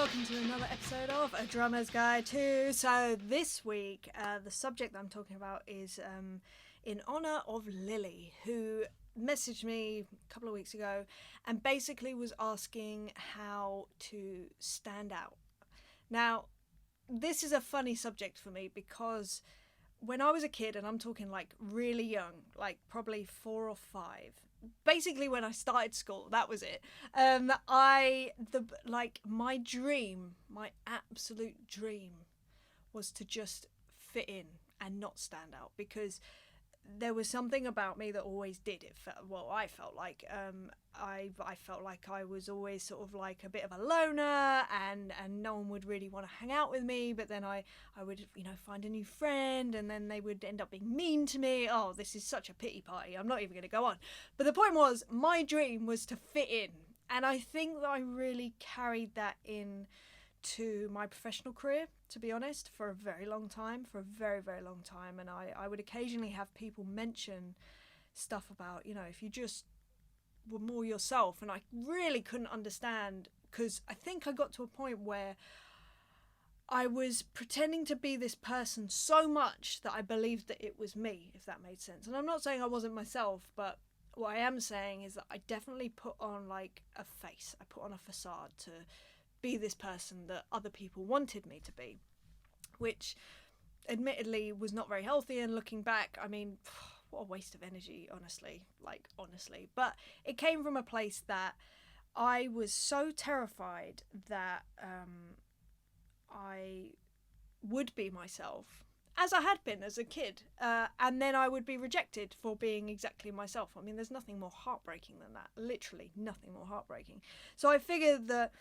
welcome to another episode of A Drummer's Guide to. So this week, the subject that I'm talking about is in honour of Lily, who messaged me a couple of weeks ago and basically was asking how to stand out. Now, this is a funny subject for me because when I was a kid, and I'm talking like really young, like probably 4 or 5, basically when I started school, that was it. My dream, my absolute dream, was to just fit in and not stand out, because there was something about me that always did. I felt like I felt like I was always sort of like a bit of a loner, and no one would really want to hang out with me. But then I would, find a new friend, and then they would end up being mean to me. Oh, this is such a pity party. I'm not even going to go on. But the point was, my dream was to fit in, and I think that I really carried that in to my professional career, to be honest, for a very long time, and I would occasionally have people mention stuff about, if you just were more yourself, and I really couldn't understand, because I think I got to a point where I was pretending to be this person so much that I believed that it was me, if that made sense. And I'm not saying I wasn't myself, but what I am saying is that I definitely put on like a face, I put on a facade to be this person that other people wanted me to be, which admittedly was not very healthy. And looking back, I mean, what a waste of energy, honestly. But it came from a place that I was so terrified that I would be myself, as I had been as a kid, and then I would be rejected for being exactly myself. I mean, there's nothing more heartbreaking than that, literally nothing more heartbreaking. So I figured that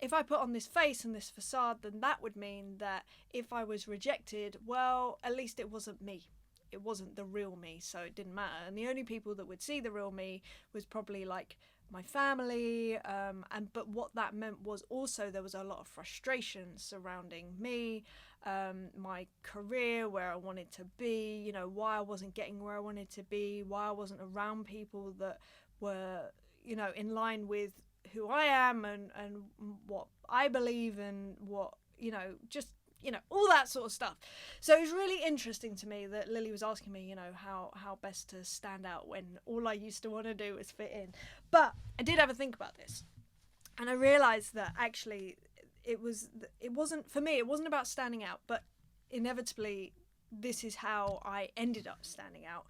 if I put on this face and this facade, then that would mean that if I was rejected, well, at least it wasn't me. It wasn't the real me, so it didn't matter. And the only people that would see the real me was probably like my family. But what that meant was also there was a lot of frustration surrounding me, my career, where I wanted to be, why I wasn't getting where I wanted to be, why I wasn't around people that were, in line with who I am and what I believe, and what, all that sort of stuff. So it was really interesting to me that Lily was asking me, how best to stand out when all I used to want to do was fit in. But I did have a think about this, and I realised that actually it wasn't, for me, it wasn't about standing out, but inevitably this is how I ended up standing out.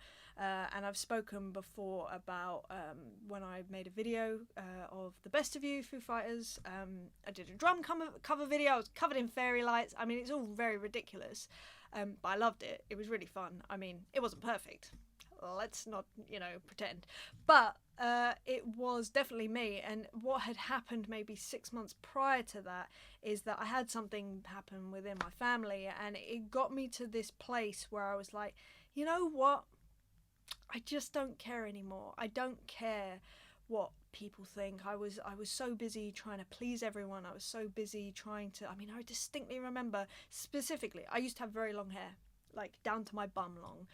And I've spoken before about when I made a video of The Best of You, Foo Fighters. I did a drum cover video. I was covered in fairy lights. I mean, it's all very ridiculous, but I loved it. It was really fun. I mean, it wasn't perfect. Let's not, pretend. But it was definitely me. And what had happened maybe 6 months prior to that is that I had something happen within my family, and it got me to this place where I was like, you know what? I just don't care anymore. I don't care what people think. I was so busy trying to please everyone. I was so busy trying to, I distinctly remember specifically, I used to have very long hair, like down to my bum long.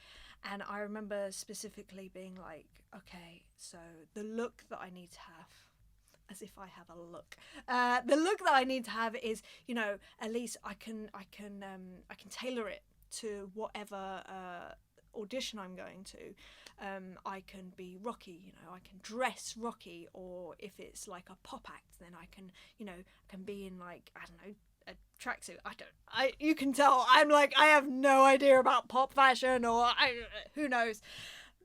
And I remember specifically being like, okay, so the look that I need to have, as if I have a look. The look that I need to have is, at least I can tailor it to whatever audition I'm going to. I can be rocky, I can dress rocky, or if it's like a pop act, then I can, can be in like, I don't know, a tracksuit. You can tell I'm like, I have no idea about pop fashion, or who knows,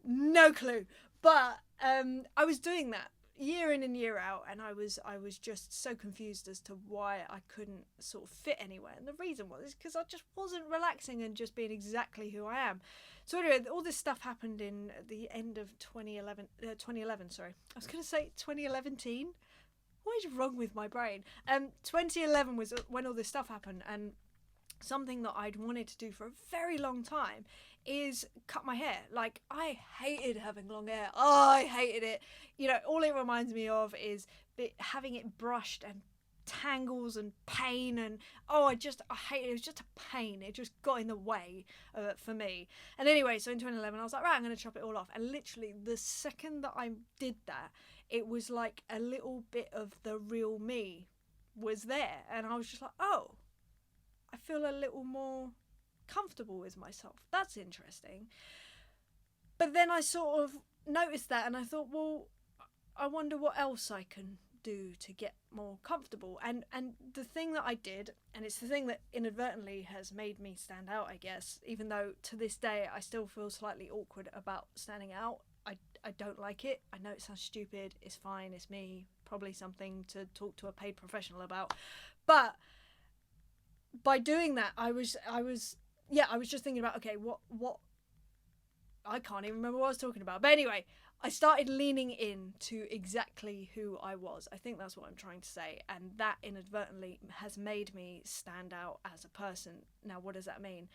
no clue. But I was doing that year in and year out, and I was just so confused as to why I couldn't sort of fit anywhere. And the reason was because I just wasn't relaxing and just being exactly who I am. So anyway, all this stuff happened in the end of 2011, sorry. I was going to say 2011. What is wrong with my brain? 2011 was when all this stuff happened, and something that I'd wanted to do for a very long time is cut my hair. Like, I hated having long hair. Oh, I hated it. All it reminds me of is having it brushed and tangles and pain, and I hate it. It was just a pain. It just got in the way for me. And anyway, so in 2011 I was like, right, I'm going to chop it all off. And literally the second that I did that, it was like a little bit of the real me was there, and I was just like, oh, I feel a little more comfortable with myself. That's interesting. But then I sort of noticed that, and I thought, well, I wonder what else I can do to get more comfortable. And the thing that I did, and it's the thing that inadvertently has made me stand out, I guess, even though to this day I still feel slightly awkward about standing out. I don't like it. I know it sounds stupid. It's fine. It's me. Probably something to talk to a paid professional about. But by doing that, I was just thinking about, okay, what I can't even remember what I was talking about. But anyway, I started leaning into exactly who I was. I think that's what I'm trying to say. And that inadvertently has made me stand out as a person. Now, what does that mean?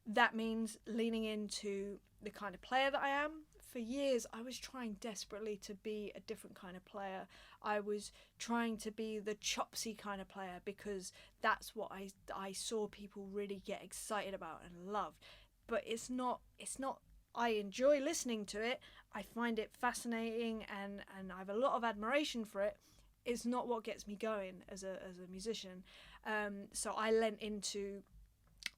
That means leaning into the kind of player that I am. For years, I was trying desperately to be a different kind of player. I was trying to be the chopsy kind of player because that's what I saw people really get excited about and love. But it's not. I enjoy listening to it. I find it fascinating, and I have a lot of admiration for it. It's not what gets me going as a musician. So I lent into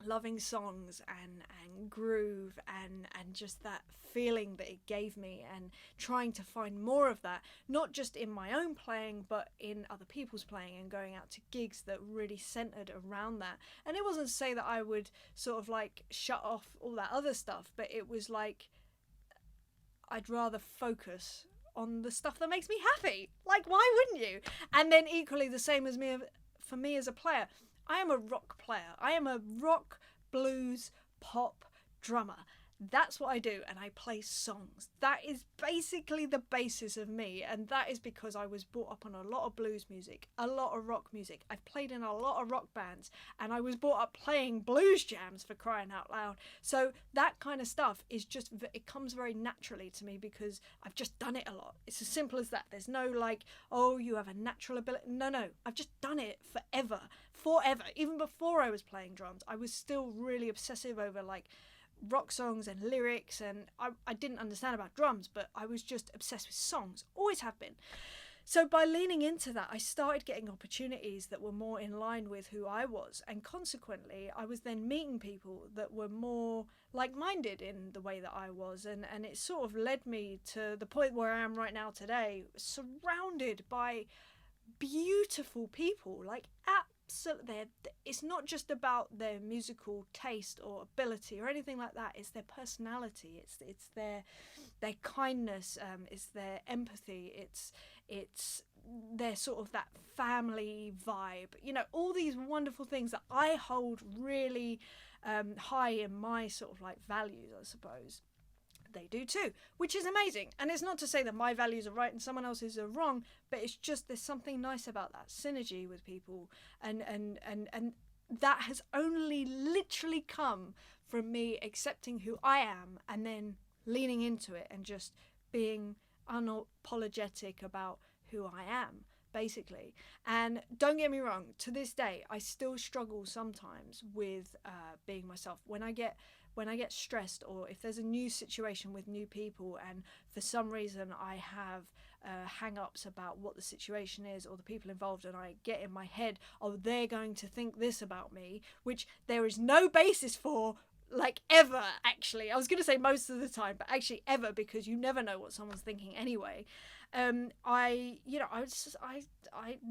loving songs and groove and just that feeling that it gave me, and trying to find more of that, not just in my own playing but in other people's playing, and going out to gigs that really centered around that. And it wasn't to say that I would sort of like shut off all that other stuff, but it was like I'd rather focus on the stuff that makes me happy. Like, why wouldn't you? And then equally the same as me, for me as a player, I am a rock player. I am a rock, blues, pop drummer. That's what I do, and I play songs. That is basically the basis of me, and that is because I was brought up on a lot of blues music, a lot of rock music. I've played in a lot of rock bands, and I was brought up playing blues jams, for crying out loud. So that kind of stuff is just, it comes very naturally to me because I've just done it a lot. It's as simple as that. There's no like, oh, you have a natural ability. No, I've just done it forever. Even before I was playing drums, I was still really obsessive over like rock songs and lyrics, and I didn't understand about drums, but I was just obsessed with songs, always have been. So by leaning into that, I started getting opportunities that were more in line with who I was, and consequently I was then meeting people that were more like-minded in the way that I was, and it sort of led me to the point where I am right now today, surrounded by beautiful people, like absolutely. It's not just about their musical taste or ability or anything like that. It's their personality. It's their kindness. It's their empathy. It's their sort of that family vibe. You know, all these wonderful things that I hold really high in my sort of like values, I suppose. They do too, which is amazing. And it's not to say that my values are right and someone else's are wrong, but it's just there's something nice about that synergy with people, and that has only literally come from me accepting who I am and then leaning into it and just being unapologetic about who I am, basically. And don't get me wrong, to this day I still struggle sometimes with being myself. When I get stressed, or if there's a new situation with new people and for some reason I have hang-ups about what the situation is or the people involved, and I get in my head, oh, they're going to think this about me, which there is no basis for, like, ever, actually. I was going to say most of the time, but actually ever, because you never know what someone's thinking anyway.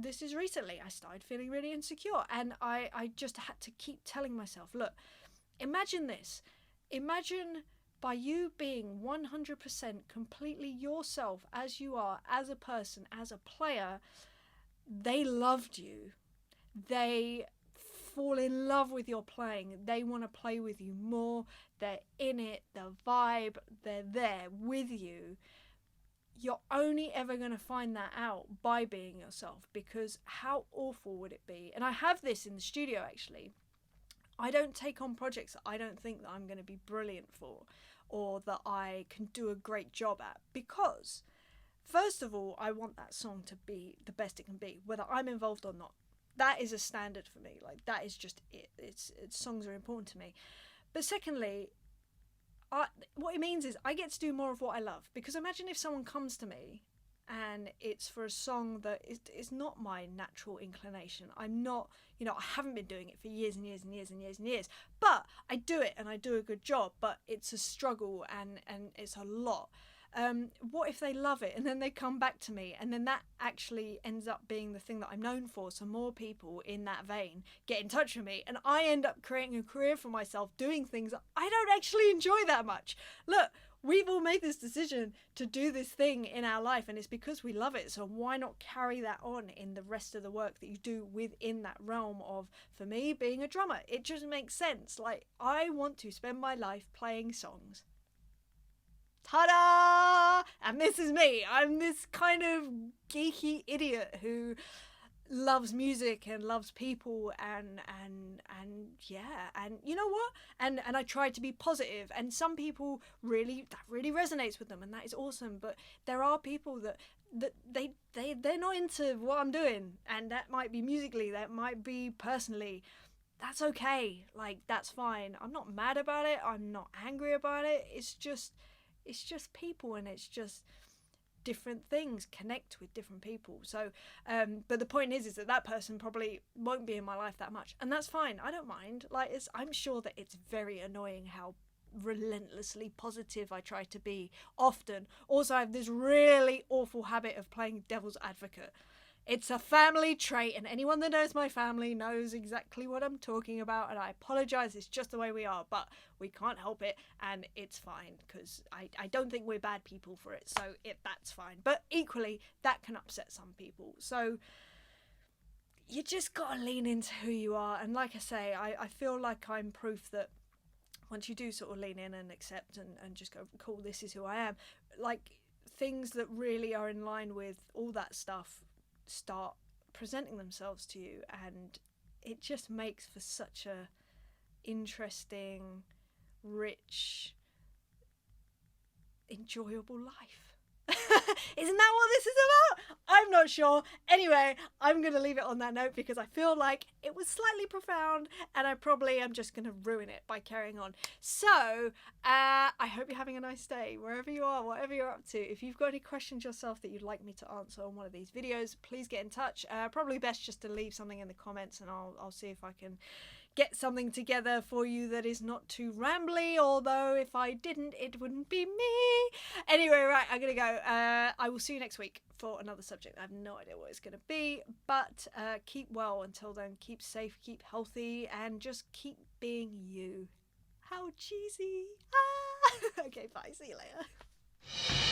This is recently, I started feeling really insecure, and I just had to keep telling myself, look, imagine this. Imagine by you being 100% completely yourself as you are, as a person, as a player, they loved you. They fall in love with your playing. They want to play with you more. They're in it, the vibe, they're there with you. You're only ever going to find that out by being yourself, because how awful would it be? And I have this in the studio, actually. I don't take on projects that I don't think that I'm going to be brilliant for or that I can do a great job at, because first of all, I want that song to be the best it can be, whether I'm involved or not. That is a standard for me. Like, that is just it. It's songs are important to me. But secondly, what it means is I get to do more of what I love, because imagine if someone comes to me and it's for a song that is not my natural inclination. I'm not, I haven't been doing it for years and years and years and years and years, but I do it and I do a good job, but it's a struggle and it's a lot. What if they love it and then they come back to me, and then that actually ends up being the thing that I'm known for, so more people in that vein get in touch with me and I end up creating a career for myself doing things I don't actually enjoy that much. Look, we've all made this decision to do this thing in our life, and it's because we love it, so why not carry that on in the rest of the work that you do within that realm of, for me, being a drummer? It just makes sense. Like, I want to spend my life playing songs. Ta-da! And this is me. I'm this kind of geeky idiot who loves music and loves people and yeah, and you know what? And I try to be positive, and some people really resonates with them, and that is awesome. But there are people that they're not into what I'm doing, and that might be musically, that might be personally. That's okay. Like, that's fine. I'm not mad about it. I'm not angry about it. It's just people, and it's just different things connect with different people. So but the point is that person probably won't be in my life that much, and that's fine. I don't mind. Like, I'm sure that it's very annoying how relentlessly positive I try to be often. Also, I have this really awful habit of playing devil's advocate. It's a family trait, and anyone that knows my family knows exactly what I'm talking about, and I apologise, it's just the way we are, but we can't help it, and it's fine, because I don't think we're bad people for it, so that's fine. But equally, that can upset some people, so you just gotta lean into who you are. And like I say, I feel like I'm proof that once you do sort of lean in and accept and just go, cool, this is who I am, like, things that really are in line with all that stuff start presenting themselves to you, and it just makes for such a interesting, rich, enjoyable life. Isn't that what this is about? I'm not sure. Anyway, I'm going to leave it on that note because I feel like it was slightly profound, and I probably am just going to ruin it by carrying on. So, I hope you're having a nice day, wherever you are, whatever you're up to. If you've got any questions yourself that you'd like me to answer on one of these videos, please get in touch. Probably best just to leave something in the comments, and I'll see if I can get something together for you that is not too rambly, although if I didn't, it wouldn't be me. Anyway, right, I'm gonna go. I will see you next week for another subject. I have no idea what it's gonna be, but keep well until then. Keep safe, keep healthy, and just keep being you. How cheesy. Okay, bye, see you later.